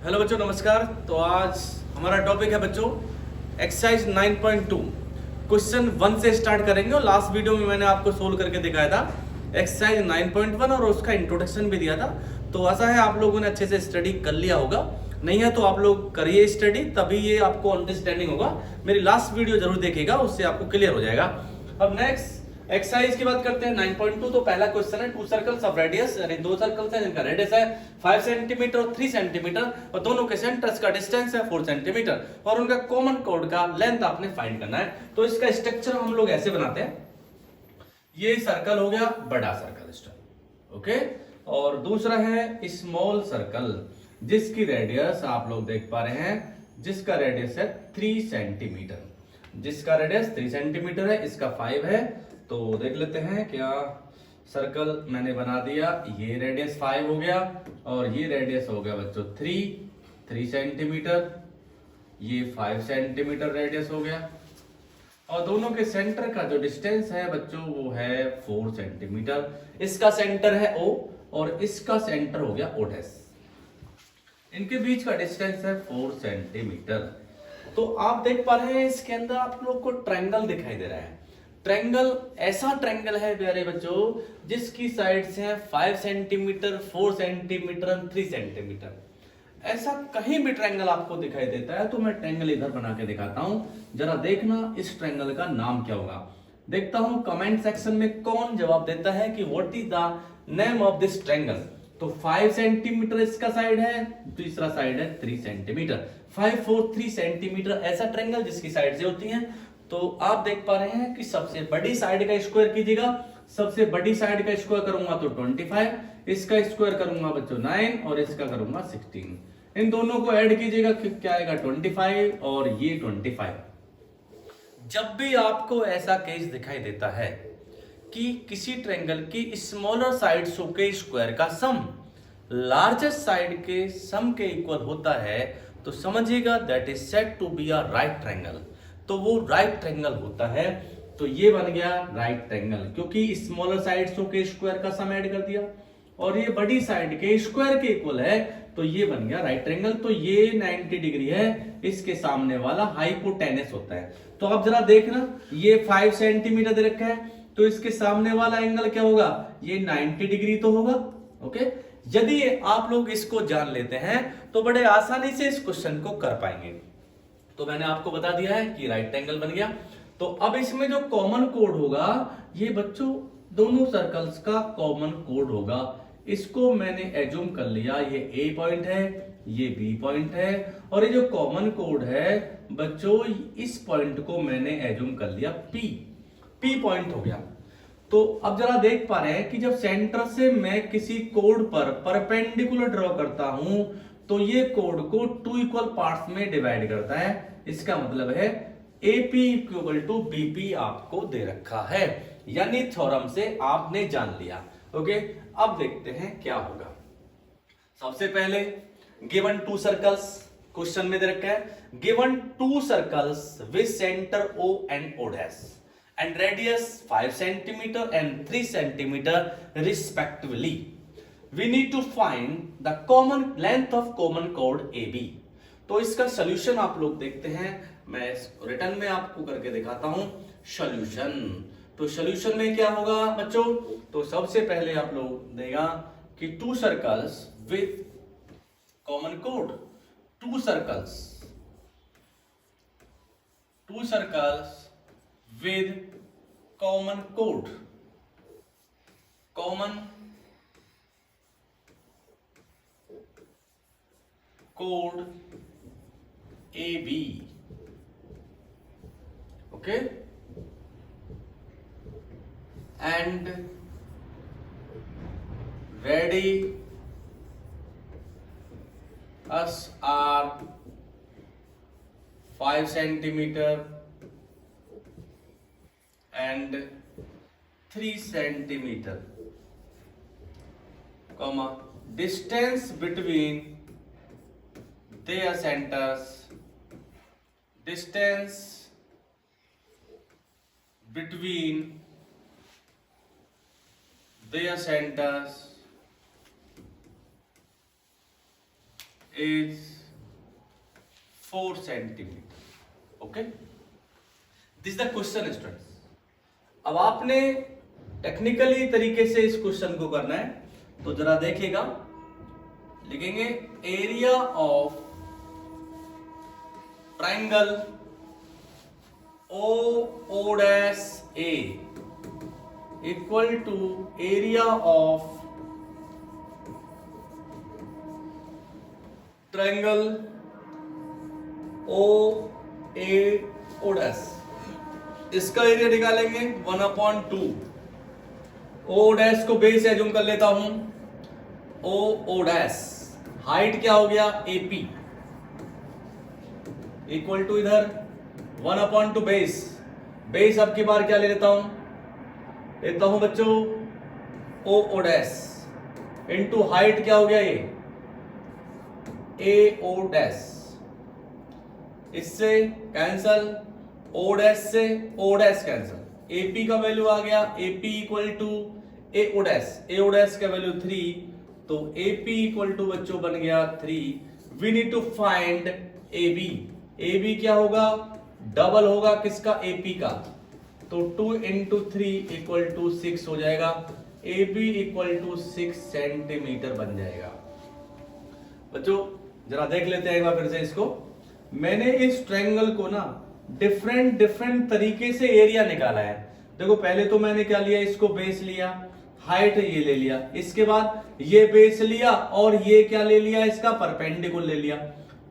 Hello बच्चों, नमस्कार। तो आज हमारा टॉपिक है बच्चों एक्सरसाइज 9.2। क्वेश्चन 1 से स्टार्ट करेंगे और लास्ट वीडियो में मैंने आपको सोल्व करके दिखाया था एक्सरसाइज 9.1 और उसका इंट्रोडक्शन भी दिया था। तो आशा है आप लोगों ने अच्छे से स्टडी कर लिया होगा। नहीं है तो आप लोग करिए स्टडी, तभी ये आपको अंडरस्टैंडिंग होगा। मेरी लास्ट वीडियो जरूर देखिएगा, उससे आपको क्लियर हो जाएगा। अब नेक्स्ट एक्सरसाइज की बात करते हैं 9.2। तो पहला क्वेश्चन है टू सर्कल्स ऑफ रेडियस, यानी दो सर्कल्स हैं जिनका रेडियस है 5 सेंटीमीटर और 3 सेंटीमीटर और दोनों के सेंटर्स का डिस्टेंस है 4 सेंटीमीटर और उनका कॉमन कोड का लेंथ आपने फाइंड करना है। तो इसका स्ट्रक्चर हम लोग ऐसे बनाते हैं, ये सर्कल हो गया बड़ा सर्कल स्टार, ओके। और दूसरा है स्मॉल सर्कल जिसकी रेडियस आप लोग देख पा रहे हैं, जिसका रेडियस है 3 सेंटीमीटर, जिसका रेडियस 3 सेंटीमीटर है, इसका 5 है। तो देख लेते हैं क्या सर्कल मैंने बना दिया। ये रेडियस 5 हो गया और ये रेडियस हो गया बच्चों 3 सेंटीमीटर, ये 5 सेंटीमीटर रेडियस हो गया और दोनों के सेंटर का जो डिस्टेंस है बच्चों वो है 4 सेंटीमीटर। इसका सेंटर है O और इसका सेंटर हो गया O डैश। इनके बीच का डिस्टेंस है 4 सेंटीमीटर। तो आप देख पा रहे हैं इसके अंदर आप लोग को ट्रायंगल दिखाई दे रहा है। ट्रायंगल ऐसा ट्रायंगल है प्यारे बच्चों जिसकी साइड्स हैं 5 सेंटीमीटर, 4 सेंटीमीटर और 3 सेंटीमीटर। ऐसा कहीं भी ट्रायंगल आपको दिखाई देता है तो मैं ट्रायंगल इधर बना के दिखाता हूं, जरा देखना इस ट्रायंगल का नाम क्या होगा। देखता हूं कमेंट सेक्शन में कौन जवाब देता है कि what is the name of this triangle. तो 5 सेंटीमीटर इसका साइड है, दूसरा साइड है 3 सेंटीमीटर। 5, 4, 3 सेंटीमीटर ऐसा ट्रायंगल जिसकी साइड से होती हैं। तो आप देख पा रहे हैं कि सबसे बड़ी साइड का स्क्वायर कीजिएगा। सबसे बड़ी साइड का स्क्वायर करूंगा तो 25, इसका स्क्वायर करूंगा बच्चों 9 और इसका करूंगा 16। इन दोनों को ऐड कीजिएगा, क्या आएगा 25 और ये 25। जब भी आपको ऐसा केस दिखाई देता है कि किसी ट्रायंगल की स्मॉलर साइड्स के स्क्वायर का सम लार्जेस्ट साइड के सम के इक्वल होता है तो समझिएगा that is said to be a right triangle. तो वो राइट ट्रायंगल होता है। तो ये बन गया राइट ट्रायंगल क्योंकि स्मॉलर साइड्स के स्क्वायर का सम ऐड कर दिया और ये बड़ी साइड के स्क्वायर के इक्वल है, तो ये बन गया राइट ट्रायंगल। तो ये 90 डिग्री है, इसके सामने वाला हाइपोटेनस होता है। तो आप जरा देखना, ये 5 सेंटीमीटर दे रखा है तो इसके सामने वाला एंगल क्या होगा, ये 90 डिग्री तो होगा, ओके। यदि आप लोग इसको जान लेते हैं तो बड़े आसानी से इस क्वेश्चन को कर पाएंगे। तो मैंने आपको बता दिया है कि राइट एंगल बन गया। तो अब इसमें जो कॉमन कोड होगा ये बच्चों दोनों सर्कल्स का कॉमन कोड होगा। इसको मैंने एज्यूम कर लिया, ये A पॉइंट है, ये B पॉइंट है और ये जो कॉमन कोड है बच्चों इस पॉइंट को मैंने एज्यूम कर लिया P पॉइंट हो गया। तो अब जरा देख पा रहे हैं कि जब सेंटर से मैं किसी कोड पर परपेंडिकुलर ड्रॉ करता हूं तो ये कोड को 2 इक्वल पार्ट्स में डिवाइड करता है। इसका मतलब है AP इक्वल टू BP आपको दे रखा है, यानी थ्योरम से आपने जान लिया, ओके। अब देखते हैं क्या होगा। सबसे पहले गिवन 2 सर्कल्स क्वेश्चन में दे रखा है, given 2 circles with centre O and O dash and radius 5 centimeter and 3 centimeter respectively. We need to find the common length of common chord AB. तो इसका सॉल्यूशन आप लोग देखते हैं, मैं रिटर्न में आपको करके दिखाता हूं सॉल्यूशन। तो सॉल्यूशन में क्या होगा बच्चों, तो सबसे पहले आप लोग देगा कि 2 circles with common code, 2 circles with common code, common code AB, okay, and radius are 5 centimeter and 3 centimeter, comma, distance between their centers, distance between their centers is 4 centimetre. Okay, this the question students. अब आपने technically तरीके से इस question को करना है, तो जरा देखिएगा, लिखेंगे area of triangle O dash A equal to area of triangle O A O dash. इसका एरिया निकालेंगे 1/2। ओ डैश को बेस एज्यूम कर लेता हूं, ओ डैश। हाइट क्या हो गया, एपी इक्वल टू इधर 1/2 बेस। बेस अब की बार क्या ले लेता हूं बच्चों, ओ डैश इंटू हाइट क्या हो गया ये, ए ओ डैश। इससे कैंसल, ओ डैश से ओ डैश कैंसल। एपी का वैल्यू आ गया, AP equal to A O dash का वैल्यू 3, तो AP इक्वल टू बच्चों बन गया 3। We need to find AB। AB क्या होगा, डबल होगा किसका, AP का, तो 2 इंटू 3 इक्वल टू 6 हो जाएगा। AB इक्वल टू 6 सेंटीमीटर बन जाएगा। बच्चों जरा देख लेते हैं एक बार फिर से इसको। मैंने इस ट्रायंगल को ना डिफरेंट तरीके से एरिया निकाला है। देखो पहले तो मैंने क्या लिया, इसको बेस लिया, हाइट ये ले लिया, इसके बाद ये बेस लिया और ये क्या ले लिया, इसका परपेंडिकुलर ले लिया।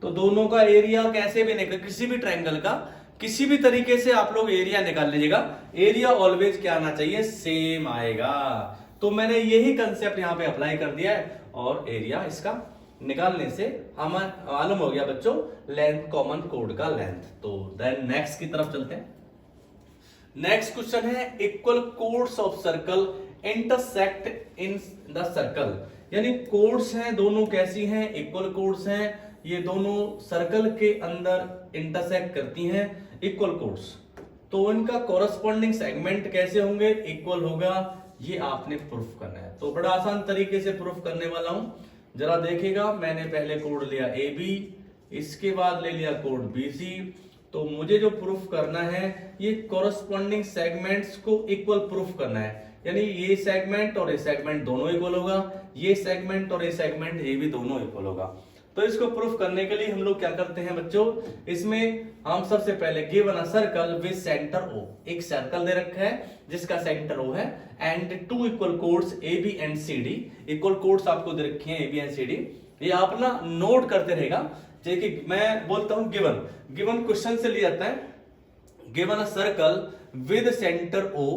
तो दोनों का एरिया कैसे भी निकल, किसी भी ट्रायंगल का किसी भी तरीके से आप लोग एरिया निकाल लीजिएगा, एरिया ऑलवेज क्या आना चाहिए, सेम आएगा। तो मैंने यही कंसेप्ट यहां पे अप्लाई कर दिया है और एरिया इसका निकालने से हमें मालूम हो गया बच्चों लेंथ, कॉमन कोड का लेंथ। तो देन नेक्स्ट की तरफ चलते हैं। नेक्स्ट क्वेश्चन है equal chords of circle intersect in the circle. यानी कोड्स हैं दोनों कैसी हैं, इक्वल कोड्स हैं, ये दोनों सर्कल के अंदर इंटरसेक्ट करती हैं, इक्वल कोड्स। तो इनका कॉरस्पॉन्डिंग सेगमेंट कैसे होंगे, इक्वल होगा, ये आपने प्रूफ करना है। तो बड़ा आसान तरीके से प्रूफ करने वाला हूं, जरा देखिएगा। मैंने पहले कोड लिया AB, इसके बाद ले लिया कोड BC। तो मुझे जो प्रूफ करना है ये कॉरस्पॉन्डिंग सेगमेंट्स को इक्वल प्रूफ करना है। यानी ये सेगमेंट और ये सेगमेंट दोनों इक्वल होगा, ये सेगमेंट और ये सेगमेंट ये भी दोनों इक्वल होगा। तो इसको प्रूफ करने के लिए हम लोग क्या करते हैं बच्चों, इसमें हम सबसे पहले given a circle with centre O। एक सर्कल दे रखा है जिसका सेंटर O है, and 2 equal codes AB and CD। Equal codes आपको दे रखे हैं AB एंड CD, ये आप ना नोट करते रहेगा। जैसे कि मैं बोलता हूं गिवन क्वेश्चन से लिया जाता है, given a circle with centre O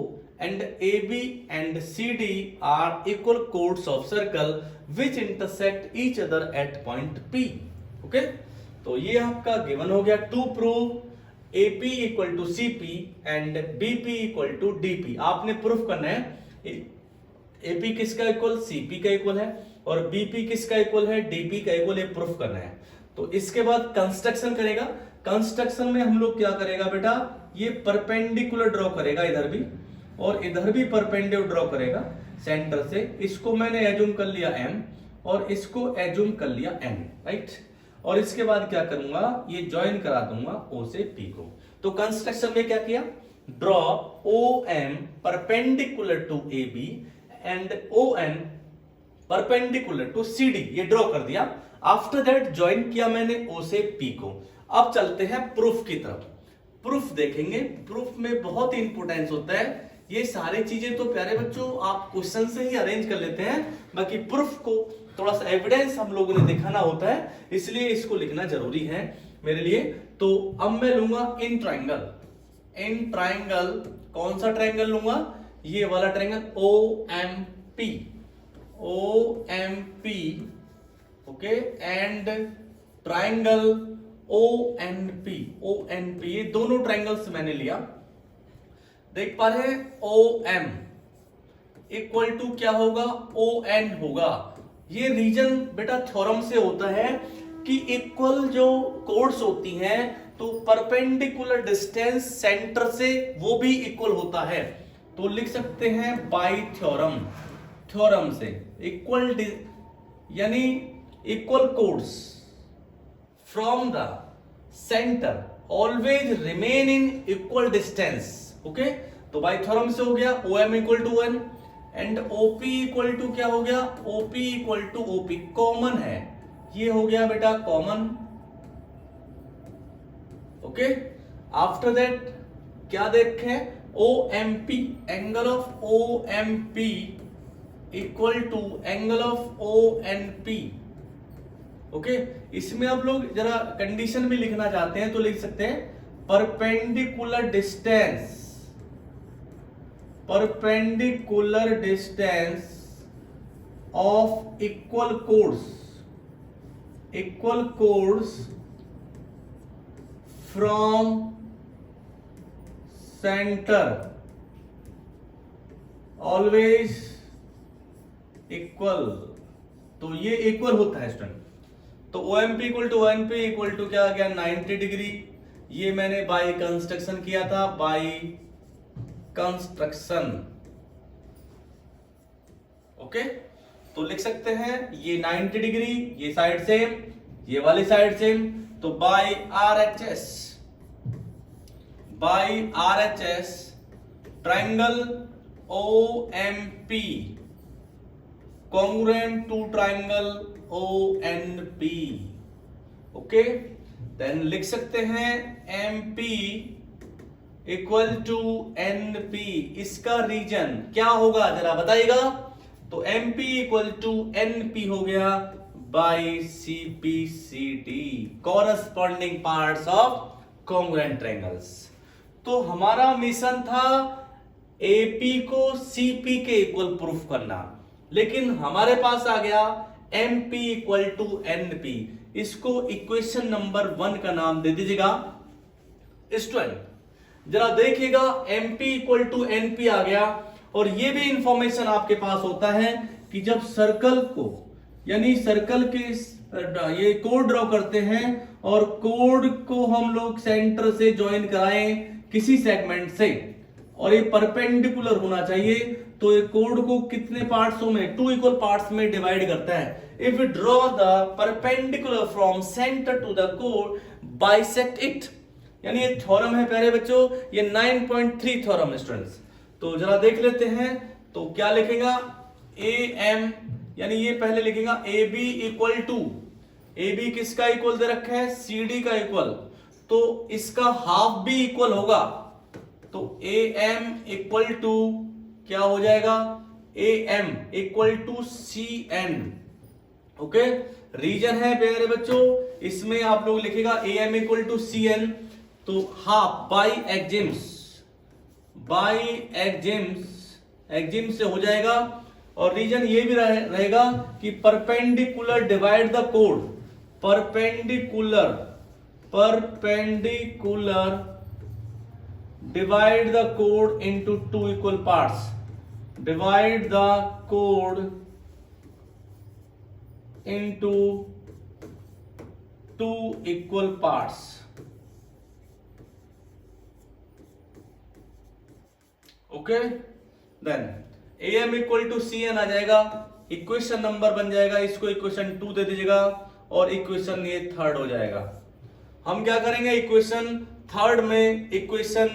and AB and CD are equal chords of circle which intersect each other at point P। Okay, तो ये आपका गिवन हो गया। To prove AP equal to CP and BP equal to DP। आपने proof करना है AP किसका equal, CP का इक्वल है, और BP किसका इक्वल है, DP का इक्वल, ये प्रूफ करना है। तो इसके बाद कंस्ट्रक्शन करेगा। कंस्ट्रक्शन में हम लोग क्या करेगा बेटा, ये परपेंडिकुलर ड्रॉ करेगा इधर भी और इधर भी परपेंडिकुलर ड्रॉ करेगा सेंटर से। इसको मैंने एज्यूम कर लिया M और इसको एज्यूम कर लिया N, राइट। और इसके बाद क्या करूंगा, ये ज्वाइन करा दूंगा O से P को। तो कंस्ट्रक्शन में क्या किया, draw OM perpendicular to AB and ON perpendicular to CD, ये ड्रॉ कर दिया। आफ्टर दैट ज्वाइन किया मैंने O से P को। अब चलते हैं प्रूफ की तरफ। प्रूफ देखेंगे, प्रूफ में बहुत ही इंपोर्टेंस होता है। ये सारी चीजें तो प्यारे बच्चों आप क्वेश्चन से ही अरेंज कर लेते हैं, बाकी प्रूफ को थोड़ा सा एविडेंस हम लोगों ने दिखाना होता है, इसलिए इसको लिखना जरूरी है मेरे लिए। तो अब मैं लूंगा इन ट्राइंगल, कौन सा ट्राइंगल लूंगा, ये वाला triangle OMP, okay, and triangle ONP, ये दोनों ट्राइंगल्स मैंने लिया। देख पा रहे हैं OM इक्वल टू क्या होगा, ON होगा। ये रीजन बेटा थ्योरम से होता है कि इक्वल जो कोड्स होती हैं तो परपेंडिकुलर डिस्टेंस सेंटर से वो भी इक्वल होता है। तो लिख सकते हैं बाय थ्योरम से यानी equal chords from the centre always remain in equal distance. Okay, तो बाई थ्योरम से हो गया OM equal to 1 and OP equal to क्या हो गया, OP equal to OP common है, ये हो गया बेटा कॉमन। ओके, आफ्टर दैट क्या देखें, OMP angle of OMP equal to angle of ONP। Okay, इसमें आप लोग जरा कंडीशन भी लिखना चाहते हैं तो लिख सकते हैं perpendicular distance, perpendicular distance of equal chords from centre always equal. तो ये इक्वल होता है स्टूडेंट। तो OMP equal to ONP equal to क्या आ गया 90 डिग्री। ये मैंने बाय कंस्ट्रक्शन किया था, बाय कंस्ट्रक्शन। ओके, तो लिख सकते हैं ये 90 डिग्री, ये साइड सेम, ये वाली साइड सेम, तो by RHS triangle OMP congruent to triangle ONP। Okay, then लिख सकते हैं MP इक्वल टू NP। इसका रीजन क्या होगा जरा बताइएगा। तो MP इक्वल टू NP हो गया by CPCD, corresponding parts of congruent triangles. तो हमारा मिशन था AP को CP के इक्वल प्रूफ करना, लेकिन हमारे पास आ गया MP इक्वल टू NP। इसको इक्वेशन नंबर 1 का नाम दे दीजिएगा। स्टूडेंट जरा देखिएगा, MP इक्वल टू NP आ गया, और ये भी इंफॉर्मेशन आपके पास होता है कि जब सर्कल को, यानी सर्कल के ये कोड ड्रॉ करते हैं और कोड को हम लोग सेंटर से ज्वाइन कराएं किसी सेगमेंट से, और ये परपेंडिकुलर होना चाहिए, तो ये कोड को कितने पार्ट्सों में, 2 इक्वल पार्ट्स में डिवाइड करता है। If you draw the perpendicular from centre to the कोड बाइसेक्ट इट, यानी ये थ्योरम है प्यारे बच्चों, ये 9.3 थ्योरम है स्टूडेंट्स। तो जरा देख लेते हैं, तो क्या लिखेगा AM, यानी ये पहले लिखेगा AB इक्वल टू, AB किसका इक्वल दे रखा है, CD का इक्वल, तो इसका हाफ भी इक्वल होगा, तो AM इक्वल टू क्या हो जाएगा, AM equal to CN। Okay, reason है प्यारे बच्चों, इसमें आप लोग लिखेगा AM इक्वल टू CN, तो हाफ बाई एग्जिम्स से हो जाएगा। और रीजन ये भी रहेगा कि परपेंडिकुलर डिवाइड द कोड, perpendicular divide the code into 2 equal parts, divide the code into 2 equal parts। Okay, then AM equal to CN आ जाएगा, इक्वेशन नंबर बन जाएगा, इसको इक्वेशन 2 दे दीजिएगा, और इक्वेशन ये 3rd हो जाएगा। हम क्या करेंगे, इक्वेशन 3rd में इक्वेशन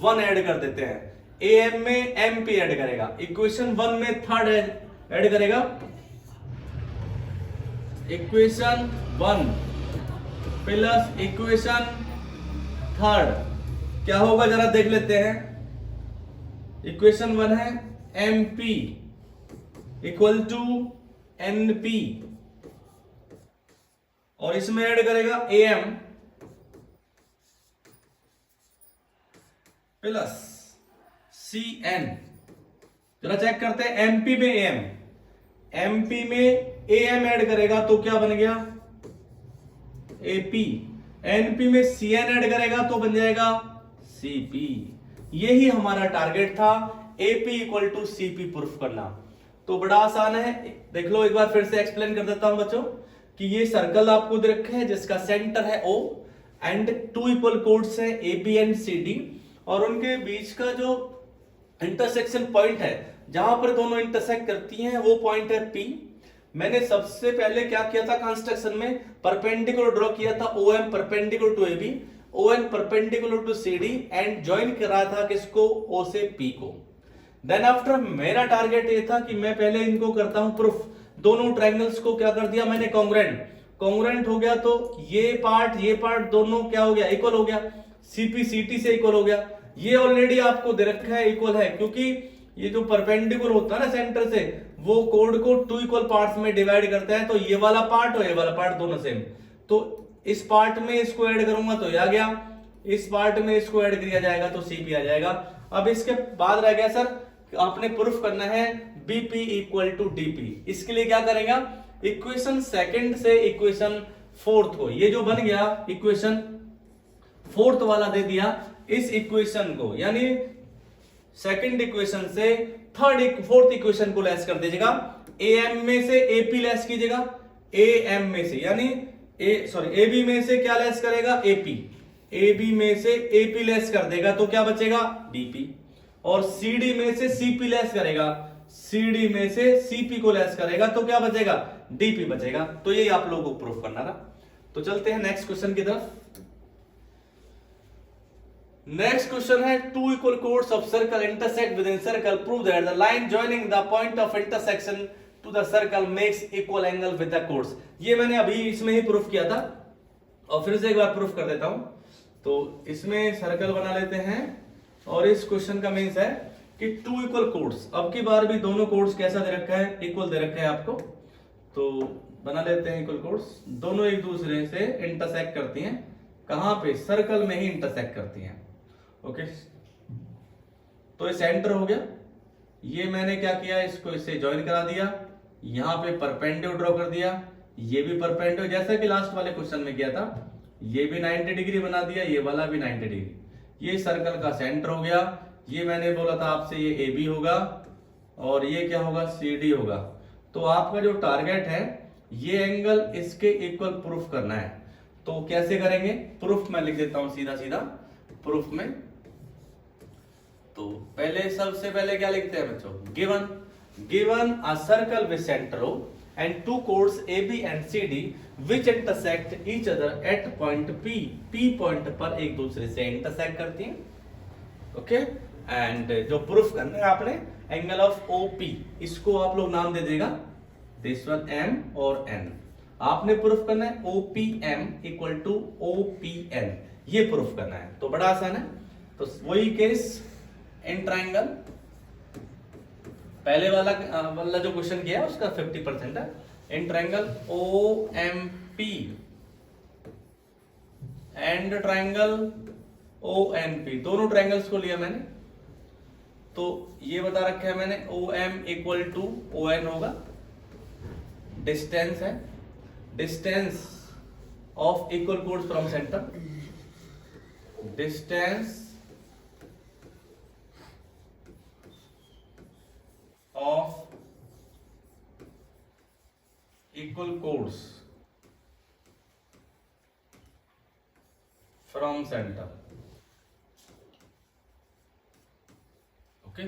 1 ऐड कर देते हैं, AM में MP ऐड करेगा, इक्वेशन 1 में 3rd ऐड करेगा, इक्वेशन 1 प्लस इक्वेशन 3rd क्या होगा जरा देख लेते हैं। इक्वेशन 1 है MP इक्वल टू NP, और इसमें ऐड करेगा AM प्लस CN। जरा चेक करते हैं, MP में MP में AM ऐड करेगा तो क्या बन गया AP, NP में CN ऐड करेगा तो बन जाएगा CP। यही हमारा टारगेट था, AP equal to CP proof करना। तो बड़ा आसान है, देख लो एक बार फिर से एक्सप्लेन कर देता हूं बच्चों, कि ये सर्कल आपको दे रखा है जिसका सेंटर है O एंड 2 इक्वल कोड्स है AB एंड CD, और उनके बीच का जो इंटरसेक्शन पॉइंट है, जहां पर दोनों इंटरसेक्ट करती हैं, वो पॉइंट है P। मैंने सबसे पहले क्या किया था कंस्ट्रक्शन में, परपेंडिकुलर ड्रॉ किया था, OM perpendicular to AB, ON perpendicular to CD and join करा था किसको, O से P को। देन आफ्टर मेरा टारगेट ये था कि मैं पहले इनको करता हूं प्रूफ, दोनों ट्रायंगल्स को क्या कर दिया मैंने, कॉन्ग्रुएंट हो गया, तो ये पार्ट दोनों क्या हो गया, इक्वल हो गया, CP CT से इक्वल हो गया। ये ऑलरेडी आपको दे रखा है इक्वल है, क्योंकि ये जो परपेंडिकुलर होता है ना सेंटर से, वो कोड को 2 इक्वल पार्ट्स में डिवाइड करता है, तो ये वाला पार्ट और ये वाला पार्ट दोनों सेम। तो इस पार्ट में इसको ऐड करूंगा तो ये आ गया, इस पार्ट में इसको ऐड किया जाएगा तो CP आ जाएगा। अब इसके बाद रह गया सर, आपने प्रूफ करना है BP इक्वल टू DP। इसके लिए क्या करेगा, इक्वेशन सेकंड से इक्वेशन फोर्थ को, ये जो बन गया इक्वेशन फोर्थ वाला दे दिया, इस इक्वेशन को यानी सेकंड इक्वेशन से फोर्थ इक्वेशन को लेस कर दीजिएगा, AM में से AP लेस कीजिएगा, AM में से यानी AB में से क्या लेस करेगा, AB में से AP लेस कर देगा तो क्या बचेगा, DP, और CD में से CP लेस करेगा, CD में से CP को लेस करेगा तो क्या बचेगा, DP बचेगा। तो यही आप लोगों को प्रूफ करना था। तो चलते हैं नेक्स्ट क्वेश्चन की तरफ। नेक्स्ट क्वेश्चन है, two equal chords of circle intersect within circle, prove that the line joining the point of intersection to the circle makes equal angle with the chords. ये मैंने अभी इसमें ही proof किया था और फिर से एक बार प्रूफ कर देता हूं। तो इसमें सर्कल बना लेते हैं और इस क्वेश्चन का मीन्स है कि टू इक्वल कोड्स, अब की बार भी दोनों कोड्स कैसा दे रखा है, इक्वल दे रखा है आपको, तो बना लेते हैं इक्वल कोड्स। दोनों एक दूसरे से इंटरसेक्ट करती हैं, कहां पे, सर्कल में ही इंटरसेक्ट करती हैं। ओके, तो ये सेंटर हो गया, ये मैंने क्या किया, इसको इससे ज्वाइन करा दिया, यहां पे परपेंडिकुलर ड्रॉ कर दिया, ये भी परपेंडिकुलर जैसा कि लास्ट वाले क्वेश्चन में किया था, ये भी 90 डिग्री बना दिया, ये वाला भी 90 डिग्री। ये सर्कल का सेंटर हो गया, ये मैंने बोला था आपसे ये AB होगा और ये क्या होगा, CD होगा। तो आपका जो टारगेट है ये एंगल इसके इक्वल प्रूफ करना है। तो कैसे करेंगे, प्रूफ में लिख देता हूं सीधा सीधा प्रूफ में। तो पहले सबसे पहले क्या लिखते हैं बच्चों, given a circle with centre O and two chords AB and CD which intersect each other at point P point पर एक दूसरे से इंटरसेक्ट करती हैं। ओके, एंड जो प्रूफ करना है आपने, एंगल ऑफ OP, इसको आप लोग नाम दे देगा, दिस वन M और N। आपने प्रूफ करना है OPM इक्वल टू OPN, ये प्रूफ करना है। तो बड़ा आसान है। तो वही केस इन ट्राइंगल, पहले वाला जो क्वेश्चन किया है उसका 50% है। In triangle OMP and triangle ONP, दोनों ट्राइंगल्स को लिया मैंने। तो ये बता रखा है मैंने, OM इक्वल टू ON होगा, डिस्टेंस है, distance of equal chords from centre, distance of equal chords from center। Okay,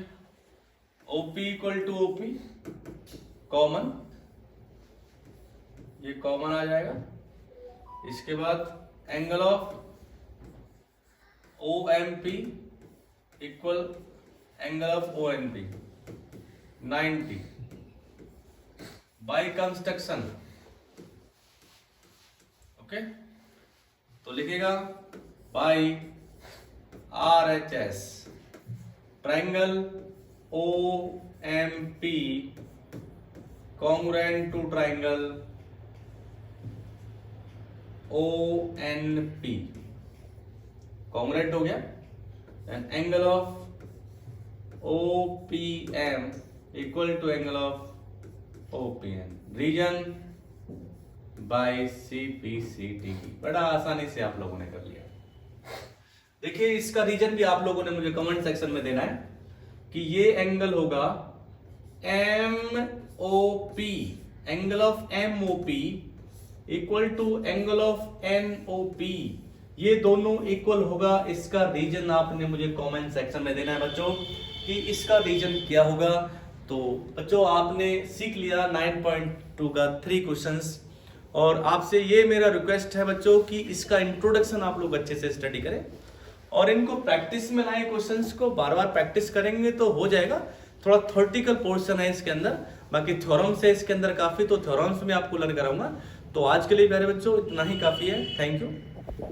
OP equal to OP common, ये कॉमन आ जाएगा। इसके बाद angle of OMP equal angle of ONP 90 by construction. Okay, तो लिखेगा by RHS, triangle OMP congruent to triangle ONP, congruent हो गया। And angle of OPM equal to angle of OPN, reason by CPCT। बड़ा आसानी से आप लोगों ने कर लिया। देखिए इसका रीजन भी आप लोगों ने मुझे कमेंट सेक्शन में देना है कि ये एंगल होगा MOP, angle of MOP equal to angle of NOP, ये दोनों इक्वल होगा। इसका रीजन आपने मुझे कमेंट सेक्शन में देना है बच्चों कि इसका रीजन क्या होगा। तो बच्चों आपने सीख लिया 9.2 का 3 क्वेश्चंस, और आपसे ये मेरा रिक्वेस्ट है बच्चों कि इसका इंट्रोडक्शन आप लोग अच्छे से स्टडी करें और इनको प्रैक्टिस में लाएं। क्वेश्चंस को बार बार प्रैक्टिस करेंगे तो हो जाएगा। थोड़ा थ्योरेटिकल पोर्शन है इसके अंदर, बाकी थ्योरम्स है इसके अंदर काफी, तो थ्योरम्स में आपको लर्न कराऊंगा। तो आज के लिए प्यारे बच्चों इतना ही काफी है। Thank you.